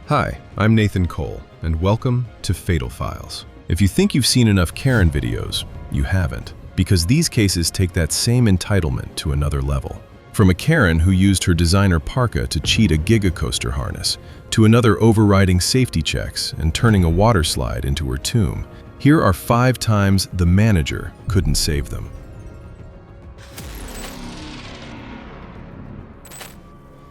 Hi, I'm Nathan Cole, and welcome to Fatal Files. If you think you've seen enough Karen videos, you haven't, because these cases take that same entitlement to another level. From a Karen who used her designer parka to cheat a giga-coaster harness, to another overriding safety checks and turning a water slide into her tomb, here are 5 times the manager couldn't save them.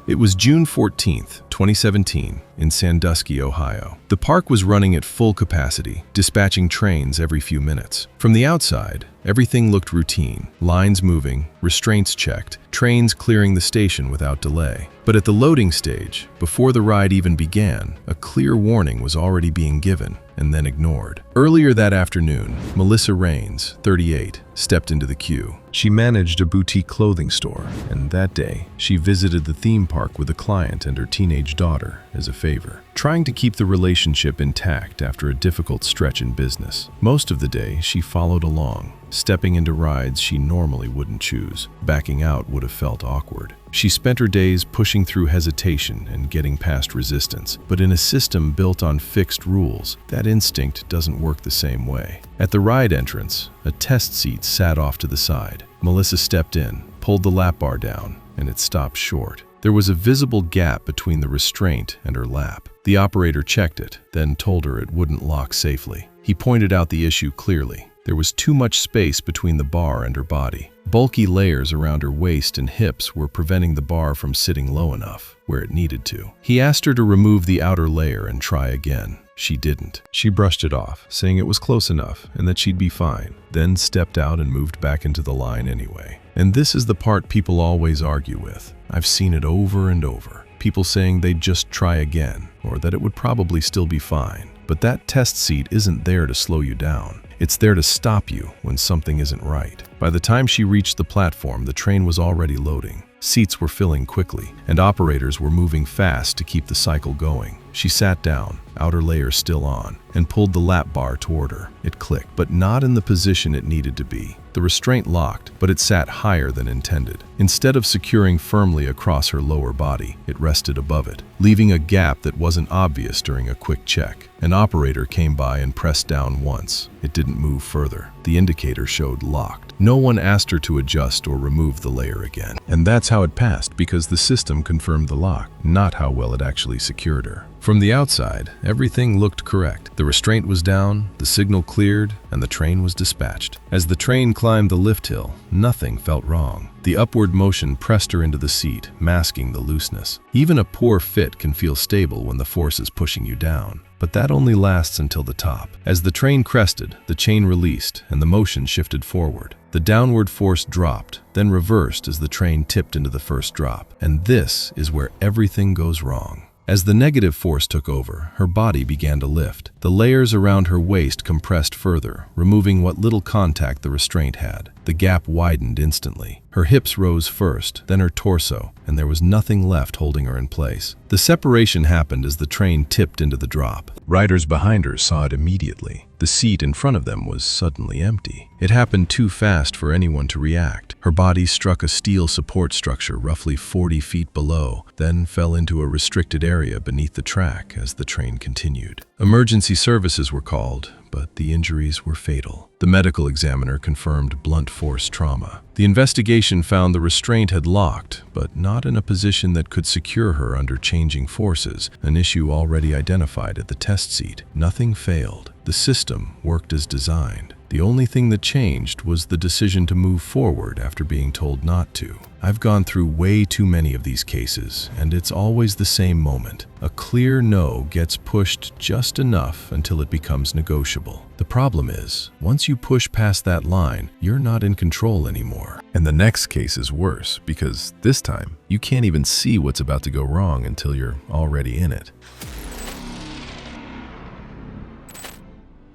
It was June 14th, 2017, in Sandusky, Ohio. The park was running at full capacity, dispatching trains every few minutes. From the outside, everything looked routine. Lines moving, restraints checked, trains clearing the station without delay. But at the loading stage, before the ride even began, a clear warning was already being given and then ignored. Earlier that afternoon, Melissa Raines, 38, stepped into the queue. She managed a boutique clothing store, and that day, she visited the theme park with a client and her teenage daughter as a favor, trying to keep the relationship intact after a difficult stretch in business. Most of the day, she followed along, stepping into rides she normally wouldn't choose. Backing out would have felt awkward. She spent her days pushing through hesitation and getting past resistance, but in a system built on fixed rules, that instinct doesn't work the same way. At the ride entrance, a test seat sat off to the side. Melissa stepped in, pulled the lap bar down, and it stopped short. There was a visible gap between the restraint and her lap. The operator checked it, then told her it wouldn't lock safely. He pointed out the issue clearly. There was too much space between the bar and her body. Bulky layers around her waist and hips were preventing the bar from sitting low enough, where it needed to. He asked her to remove the outer layer and try again. She didn't. She brushed it off, saying it was close enough and that she'd be fine, then stepped out and moved back into the line anyway. And this is the part people always argue with. I've seen it over and over. People saying they'd just try again, or that it would probably still be fine. But that test seat isn't there to slow you down. It's there to stop you when something isn't right. By the time she reached the platform, the train was already loading. Seats were filling quickly, and operators were moving fast to keep the cycle going. She sat down, outer layer still on, and pulled the lap bar toward her. It clicked, but not in the position it needed to be. The restraint locked, but it sat higher than intended. Instead of securing firmly across her lower body, it rested above it, leaving a gap that wasn't obvious during a quick check. An operator came by and pressed down once. It didn't move further. The indicator showed locked. No one asked her to adjust or remove the layer again. And that's how it passed, because the system confirmed the lock, not how well it actually secured her. From the outside, everything looked correct. The restraint was down, the signal cleared, and the train was dispatched. As the train climbed the lift hill, nothing felt wrong. The upward motion pressed her into the seat, masking the looseness. Even a poor fit can feel stable when the force is pushing you down. But that only lasts until the top. As the train crested, the chain released, and the motion shifted forward. The downward force dropped, then reversed as the train tipped into the first drop. And this is where everything goes wrong. As the negative force took over, her body began to lift. The layers around her waist compressed further, removing what little contact the restraint had. The gap widened instantly. Her hips rose first, then her torso, and there was nothing left holding her in place. The separation happened as the train tipped into the drop. Riders behind her saw it immediately. The seat in front of them was suddenly empty. It happened too fast for anyone to react. Her body struck a steel support structure roughly 40 feet below, then fell into a restricted area beneath the track as the train continued. Emergency services were called, but the injuries were fatal. The medical examiner confirmed blunt force trauma. The investigation found the restraint had locked, but not in a position that could secure her under changing forces, an issue already identified at the test seat. Nothing failed. The system worked as designed. The only thing that changed was the decision to move forward after being told not to. I've gone through way too many of these cases, and it's always the same moment. A clear no gets pushed just enough until it becomes negotiable. The problem is, once you push past that line, you're not in control anymore. And the next case is worse, because this time, you can't even see what's about to go wrong until you're already in it.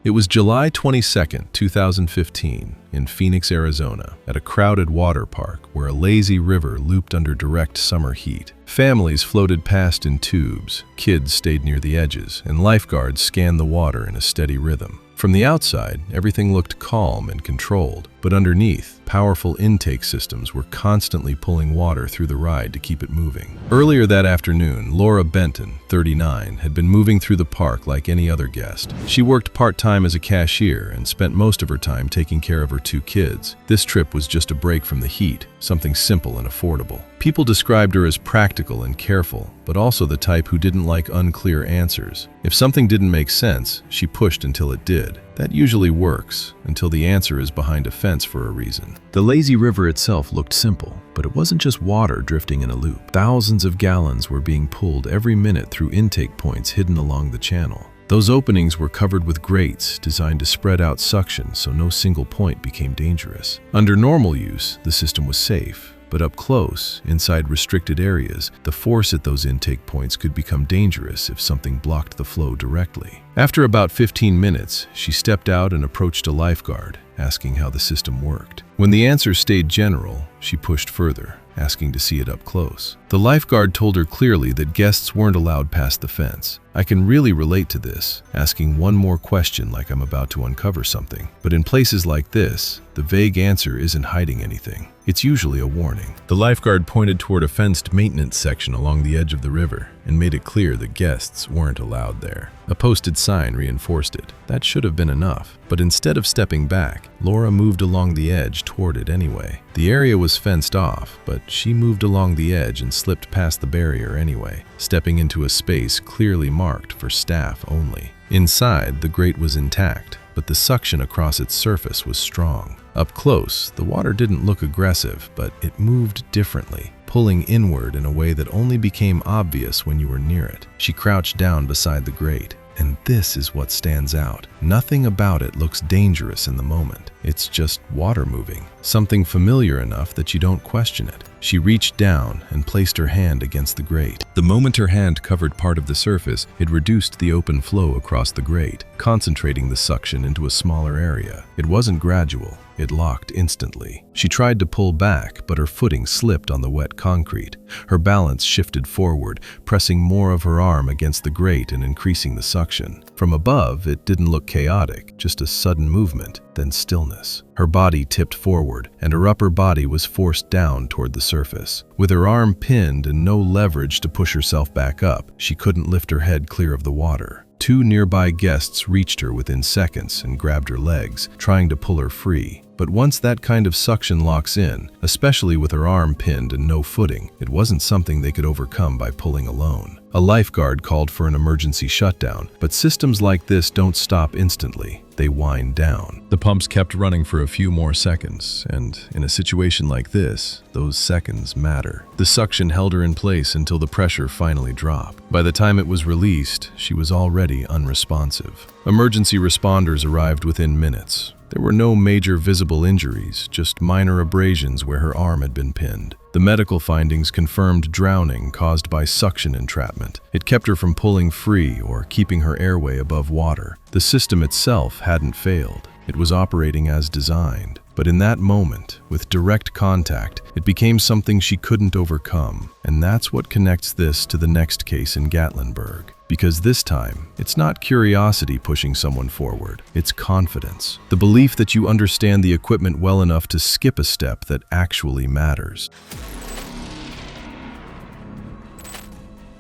It was July 22, 2015, in Phoenix, Arizona, at a crowded water park where a lazy river looped under direct summer heat. Families floated past in tubes, kids stayed near the edges, and lifeguards scanned the water in a steady rhythm. From the outside, everything looked calm and controlled. but underneath, powerful intake systems were constantly pulling water through the ride to keep it moving. Earlier that afternoon, Laura Benton, 39, had been moving through the park like any other guest. She worked part-time as a cashier and spent most of her time taking care of her 2 kids. This trip was just a break from the heat, something simple and affordable. People described her as practical and careful, but also the type who didn't like unclear answers. If something didn't make sense, she pushed until it did. That usually works, until the answer is behind a fence for a reason. The lazy river itself looked simple, but it wasn't just water drifting in a loop. Thousands of gallons were being pulled every minute through intake points hidden along the channel. Those openings were covered with grates designed to spread out suction so no single point became dangerous. Under normal use, the system was safe. But up close, inside restricted areas, the force at those intake points could become dangerous if something blocked the flow directly. After about 15 minutes, she stepped out and approached a lifeguard, asking how the system worked. When the answer stayed general, she pushed further, asking to see it up close. The lifeguard told her clearly that guests weren't allowed past the fence. I can really relate to this, asking one more question like I'm about to uncover something. But in places like this, the vague answer isn't hiding anything. It's usually a warning. The lifeguard pointed toward a fenced maintenance section along the edge of the river and made it clear that guests weren't allowed there. A posted sign reinforced it. That should have been enough. But instead of stepping back, Laura moved along the edge toward it anyway. The area was fenced off, but she moved along the edge and slipped past the barrier anyway, stepping into a space clearly marked for staff only. Inside, the grate was intact, but the suction across its surface was strong. Up close, the water didn't look aggressive, but it moved differently, pulling inward in a way that only became obvious when you were near it. She crouched down beside the grate, and this is what stands out. Nothing about it looks dangerous in the moment. It's just water moving, something familiar enough that you don't question it. She reached down and placed her hand against the grate. The moment her hand covered part of the surface, it reduced the open flow across the grate, concentrating the suction into a smaller area. It wasn't gradual. It locked instantly. She tried to pull back, but her footing slipped on the wet concrete. Her balance shifted forward, pressing more of her arm against the grate and increasing the suction. From above, it didn't look chaotic, just a sudden movement, then stillness. Her body tipped forward, and her upper body was forced down toward the surface. With her arm pinned and no leverage to push herself back up, she couldn't lift her head clear of the water. 2 nearby guests reached her within seconds and grabbed her legs, trying to pull her free. But once that kind of suction locks in, especially with her arm pinned and no footing, it wasn't something they could overcome by pulling alone. A lifeguard called for an emergency shutdown, but systems like this don't stop instantly. They wind down. The pumps kept running for a few more seconds, and in a situation like this, those seconds matter. The suction held her in place until the pressure finally dropped. By the time it was released, she was already unresponsive. Emergency responders arrived within minutes. There were no major visible injuries, just minor abrasions where her arm had been pinned. The medical findings confirmed drowning caused by suction entrapment. It kept her from pulling free or keeping her airway above water. The system itself hadn't failed. It was operating as designed. But in that moment, with direct contact, it became something she couldn't overcome. And that's what connects this to the next case in Gatlinburg. Because this time, it's not curiosity pushing someone forward, it's confidence. The belief that you understand the equipment well enough to skip a step that actually matters.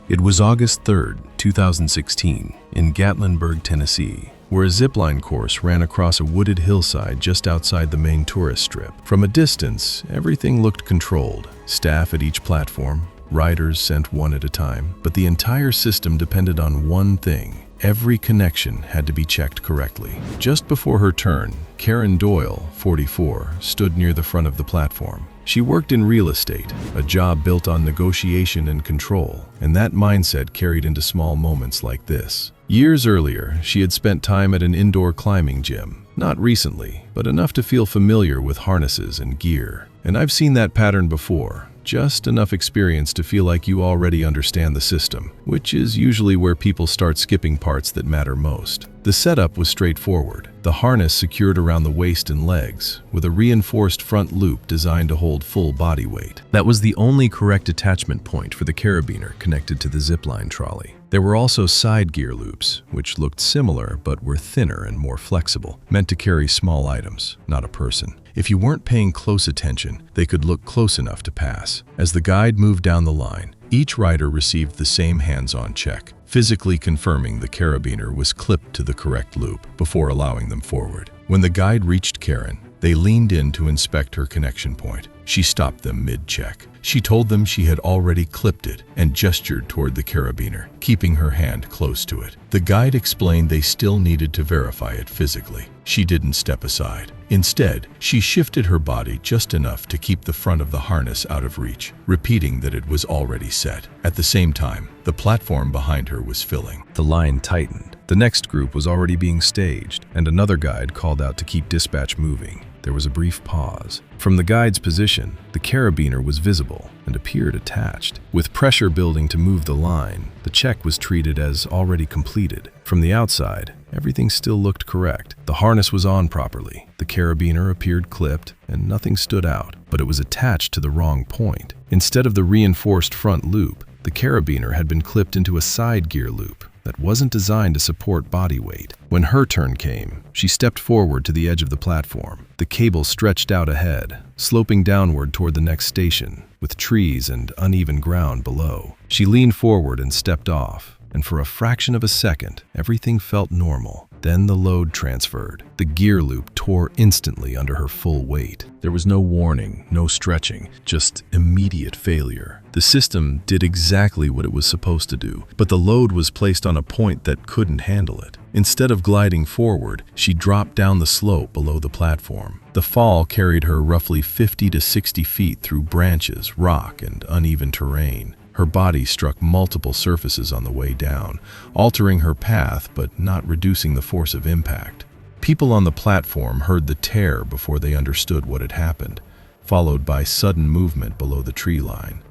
It was August 3rd, 2016, in Gatlinburg, Tennessee, where a zipline course ran across a wooded hillside just outside the main tourist strip. From a distance, everything looked controlled. Staff at each platform, riders sent one at a time, but the entire system depended on one thing. Every connection had to be checked correctly. Just before her turn, Karen Doyle, 44, stood near the front of the platform. She worked in real estate, a job built on negotiation and control, and that mindset carried into small moments like this. Years earlier, she had spent time at an indoor climbing gym. Not recently, but enough to feel familiar with harnesses and gear. And I've seen that pattern before. Just enough experience to feel like you already understand the system, which is usually where people start skipping parts that matter most. The setup was straightforward. The harness secured around the waist and legs, with a reinforced front loop designed to hold full body weight. That was the only correct attachment point for the carabiner connected to the zipline trolley. There were also side gear loops, which looked similar but were thinner and more flexible, meant to carry small items, not a person. If you weren't paying close attention, they could look close enough to pass. As the guide moved down the line, each rider received the same hands-on check, physically confirming the carabiner was clipped to the correct loop before allowing them forward. When the guide reached Karen, they leaned in to inspect her connection point. She stopped them mid-check. She told them she had already clipped it and gestured toward the carabiner, keeping her hand close to it. The guide explained they still needed to verify it physically. She didn't step aside. Instead, she shifted her body just enough to keep the front of the harness out of reach, repeating that it was already set. At the same time, the platform behind her was filling. The line tightened. The next group was already being staged, and another guide called out to keep dispatch moving. There was a brief pause. From the guide's position, the carabiner was visible and appeared attached. With pressure building to move the line, the check was treated as already completed. From the outside, everything still looked correct. The harness was on properly, the carabiner appeared clipped, and nothing stood out, but it was attached to the wrong point. Instead of the reinforced front loop, the carabiner had been clipped into a side gear loop that wasn't designed to support body weight. When her turn came, she stepped forward to the edge of the platform. The cable stretched out ahead, sloping downward toward the next station, with trees and uneven ground below. She leaned forward and stepped off, and for a fraction of a second, everything felt normal. Then the load transferred. The gear loop tore instantly under her full weight. There was no warning, no stretching, just immediate failure. The system did exactly what it was supposed to do, but the load was placed on a point that couldn't handle it. Instead of gliding forward, she dropped down the slope below the platform. The fall carried her roughly 50 to 60 feet through branches, rock, and uneven terrain. Her body struck multiple surfaces on the way down, altering her path but not reducing the force of impact. People on the platform heard the tear before they understood what had happened, followed by sudden movement below the tree line.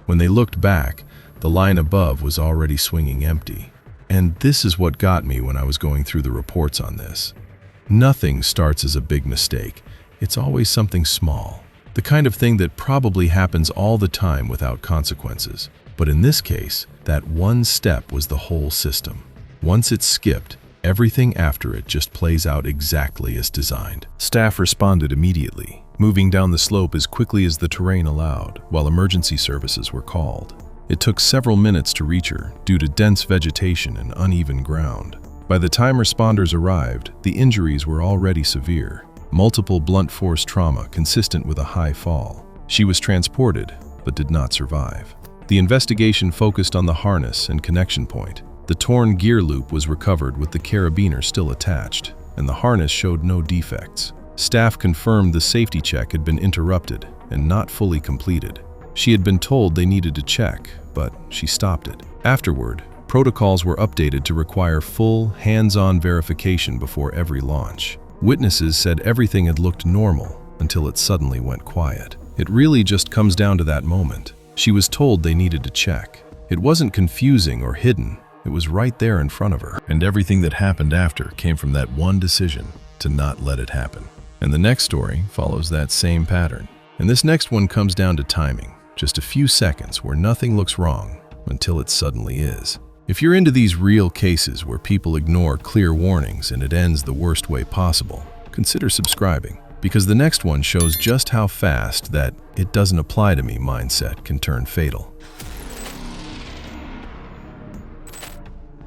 When they looked back, the line above was already swinging empty. And this is what got me when I was going through the reports on this. Nothing starts as a big mistake. It's always something small. The kind of thing that probably happens all the time without consequences. But in this case, that one step was the whole system. Once it's skipped, everything after it just plays out exactly as designed. Staff responded immediately, moving down the slope as quickly as the terrain allowed, while emergency services were called. It took several minutes to reach her due to dense vegetation and uneven ground. By the time responders arrived, the injuries were already severe. Multiple blunt force trauma consistent with a high fall. She was transported, but did not survive. The investigation focused on the harness and connection point. The torn gear loop was recovered with the carabiner still attached, and the harness showed no defects. Staff confirmed the safety check had been interrupted and not fully completed. She had been told they needed to check, but she stopped it. Afterward, protocols were updated to require full, hands-on verification before every launch. Witnesses said everything had looked normal until it suddenly went quiet. It really just comes down to that moment. She was told they needed to check. It wasn't confusing or hidden. It was right there in front of her. And everything that happened after came from that one decision to not let it happen. And the next story follows that same pattern. And this next one comes down to timing. Just a few seconds where nothing looks wrong until it suddenly is. If you're into these real cases where people ignore clear warnings and it ends the worst way possible, consider subscribing, because the next one shows just how fast that "it doesn't apply to me" mindset can turn fatal.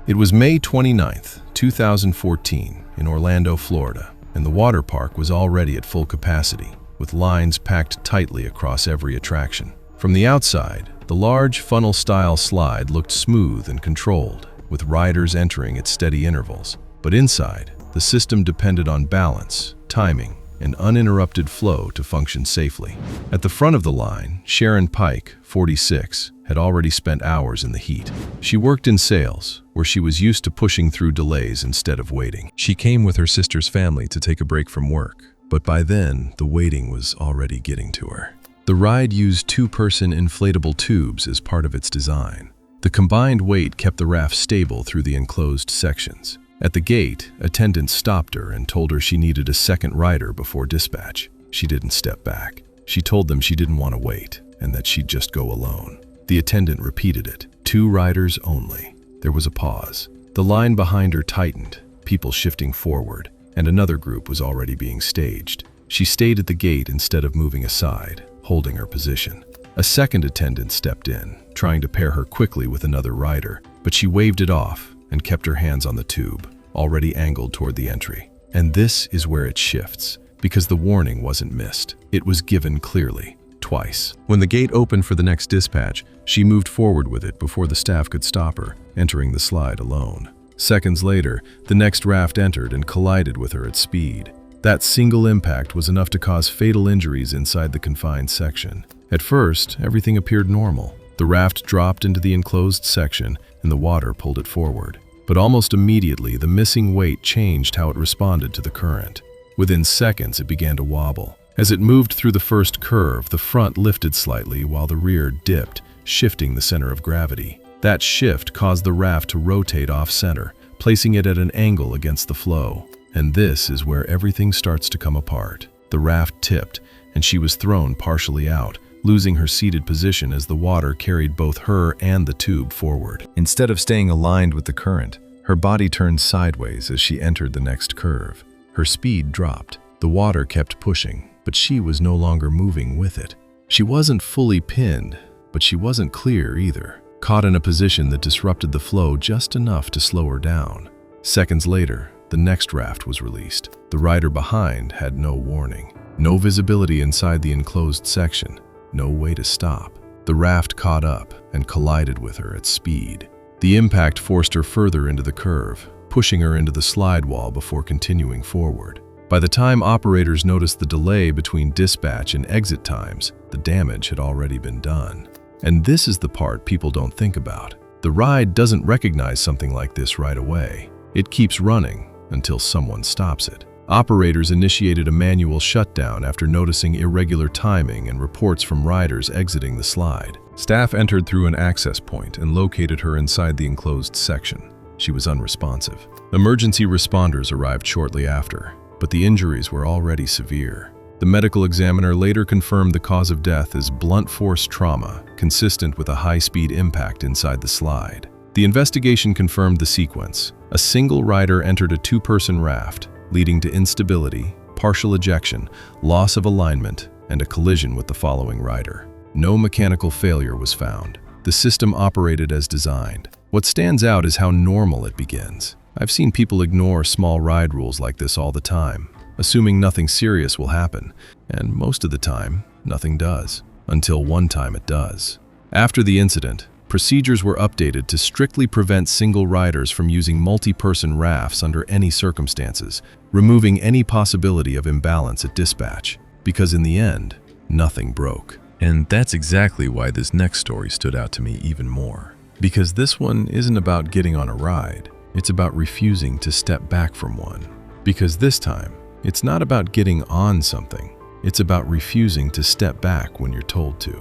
It was May 29th, 2014, in Orlando, Florida, and the water park was already at full capacity, with lines packed tightly across every attraction. From the outside, the large funnel-style slide looked smooth and controlled, with riders entering at steady intervals. But inside, the system depended on balance, timing, and uninterrupted flow to function safely. At the front of the line, Sharon Pike, 46, had already spent hours in the heat. She worked in sales, where she was used to pushing through delays instead of waiting. She came with her sister's family to take a break from work, but by then, the waiting was already getting to her. The ride used two-person inflatable tubes as part of its design. The combined weight kept the raft stable through the enclosed sections. At the gate, attendants stopped her and told her she needed a second rider before dispatch. She didn't step back. She told them she didn't want to wait and that she'd just go alone. The attendant repeated it, 2 riders only. There was a pause. The line behind her tightened, people shifting forward, and another group was already being staged. She stayed at the gate instead of moving aside, holding her position. A second attendant stepped in, trying to pair her quickly with another rider, but she waved it off and kept her hands on the tube, already angled toward the entry. And this is where it shifts, because the warning wasn't missed. It was given clearly, twice. When the gate opened for the next dispatch, she moved forward with it before the staff could stop her, entering the slide alone. Seconds later, the next raft entered and collided with her at speed. That single impact was enough to cause fatal injuries inside the confined section. At first, everything appeared normal. The raft dropped into the enclosed section and the water pulled it forward. But almost immediately, the missing weight changed how it responded to the current. Within seconds, it began to wobble. As it moved through the first curve, the front lifted slightly while the rear dipped, shifting the center of gravity. That shift caused the raft to rotate off-center, placing it at an angle against the flow. And this is where everything starts to come apart. The raft tipped, and she was thrown partially out, losing her seated position as the water carried both her and the tube forward. Instead of staying aligned with the current, her body turned sideways as she entered the next curve. Her speed dropped. The water kept pushing, but she was no longer moving with it. She wasn't fully pinned, but she wasn't clear either, caught in a position that disrupted the flow just enough to slow her down. Seconds later, the next raft was released. The rider behind had no warning. No visibility inside the enclosed section. No way to stop. The raft caught up and collided with her at speed. The impact forced her further into the curve, pushing her into the slide wall before continuing forward. By the time operators noticed the delay between dispatch and exit times, the damage had already been done. And this is the part people don't think about. The ride doesn't recognize something like this right away. It keeps running until someone stops it. Operators initiated a manual shutdown after noticing irregular timing and reports from riders exiting the slide. Staff entered through an access point and located her inside the enclosed section. She was unresponsive. Emergency responders arrived shortly after, but the injuries were already severe. The medical examiner later confirmed the cause of death as blunt force trauma, consistent with a high-speed impact inside the slide. The investigation confirmed the sequence. A single rider entered a two-person raft, leading to instability, partial ejection, loss of alignment, and a collision with the following rider. No mechanical failure was found. The system operated as designed. What stands out is how normal it begins. I've seen people ignore small ride rules like this all the time, assuming nothing serious will happen, and most of the time, nothing does, until one time it does. After the incident, procedures were updated to strictly prevent single riders from using multi-person rafts under any circumstances, removing any possibility of imbalance at dispatch, because in the end, nothing broke. And that's exactly why this next story stood out to me even more. Because this one isn't about getting on a ride, it's about refusing to step back from one. Because this time, it's not about getting on something, it's about refusing to step back when you're told to.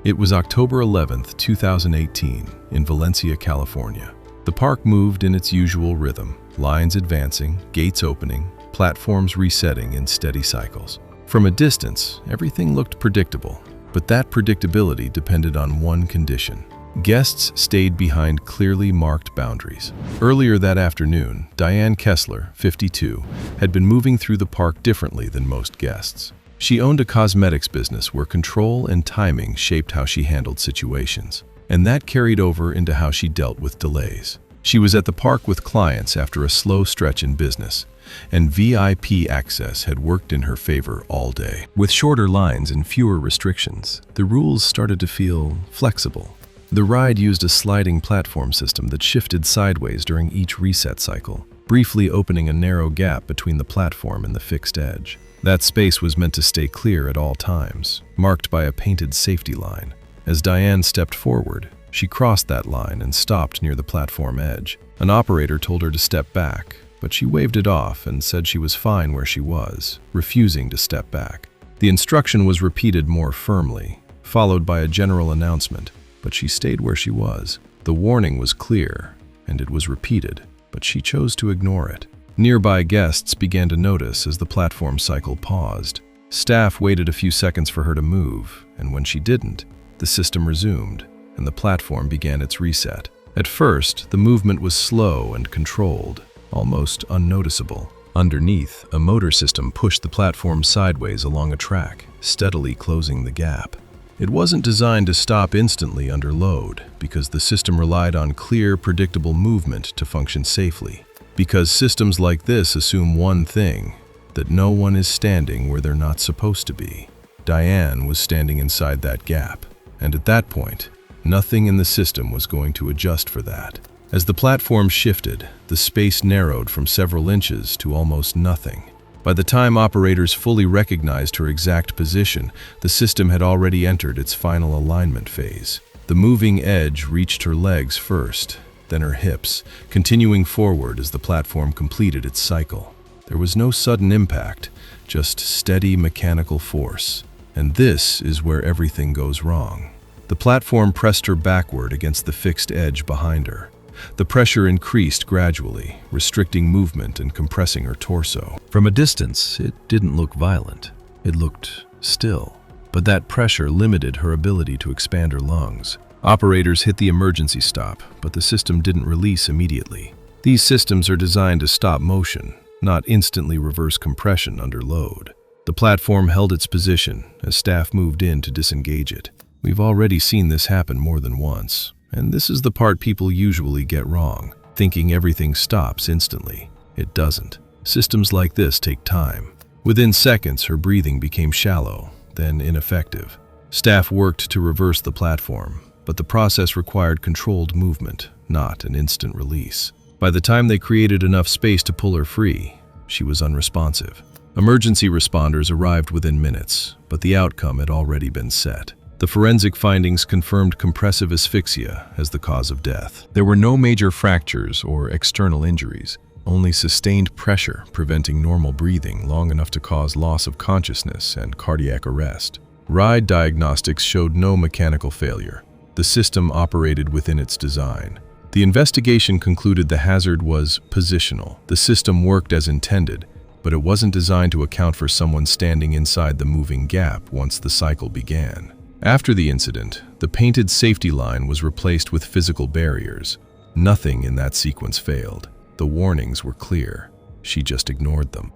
It was October 11th, 2018, in Valencia, California. The park moved in its usual rhythm, lines advancing, gates opening, platforms resetting in steady cycles. From a distance, everything looked predictable, but that predictability depended on one condition. Guests stayed behind clearly marked boundaries. Earlier that afternoon, Diane Kessler, 52, had been moving through the park differently than most guests. She owned a cosmetics business where control and timing shaped how she handled situations, and that carried over into how she dealt with delays. She was at the park with clients after a slow stretch in business, and VIP access had worked in her favor all day. With shorter lines and fewer restrictions, the rules started to feel flexible. The ride used a sliding platform system that shifted sideways during each reset cycle, briefly opening a narrow gap between the platform and the fixed edge. That space was meant to stay clear at all times, marked by a painted safety line. As Diane stepped forward, she crossed that line and stopped near the platform edge. An operator told her to step back, but she waved it off and said she was fine where she was, refusing to step back. The instruction was repeated more firmly, followed by a general announcement, but she stayed where she was. The warning was clear, and it was repeated, but she chose to ignore it. Nearby guests began to notice as the platform cycle paused. Staff waited a few seconds for her to move, and when she didn't, the system resumed, and the platform began its reset. At first, the movement was slow and controlled, almost unnoticeable. Underneath, a motor system pushed the platform sideways along a track, steadily closing the gap. It wasn't designed to stop instantly under load, because the system relied on clear, predictable movement to function safely. Because systems like this assume one thing, that no one is standing where they're not supposed to be. Diane was standing inside that gap, and at that point, nothing in the system was going to adjust for that. As the platform shifted, the space narrowed from several inches to almost nothing. By the time operators fully recognized her exact position, the system had already entered its final alignment phase. The moving edge reached her legs first, then her hips, continuing forward as the platform completed its cycle. There was no sudden impact, just steady mechanical force. And this is where everything goes wrong. The platform pressed her backward against the fixed edge behind her. The pressure increased gradually, restricting movement and compressing her torso. From a distance, it didn't look violent. It looked still. But that pressure limited her ability to expand her lungs. Operators hit the emergency stop, but the system didn't release immediately. These systems are designed to stop motion, not instantly reverse compression under load. The platform held its position as staff moved in to disengage it. We've already seen this happen more than once. And this is the part people usually get wrong, thinking everything stops instantly. It doesn't. Systems like this take time. Within seconds, her breathing became shallow, then ineffective. Staff worked to reverse the platform, but the process required controlled movement, not an instant release. By the time they created enough space to pull her free, she was unresponsive. Emergency responders arrived within minutes, but the outcome had already been set. The forensic findings confirmed compressive asphyxia as the cause of death. There were no major fractures or external injuries, only sustained pressure preventing normal breathing long enough to cause loss of consciousness and cardiac arrest. Ride diagnostics showed no mechanical failure. The system operated within its design. The investigation concluded the hazard was positional. The system worked as intended, but it wasn't designed to account for someone standing inside the moving gap once the cycle began. After the incident, the painted safety line was replaced with physical barriers. Nothing in that sequence failed. The warnings were clear. She just ignored them.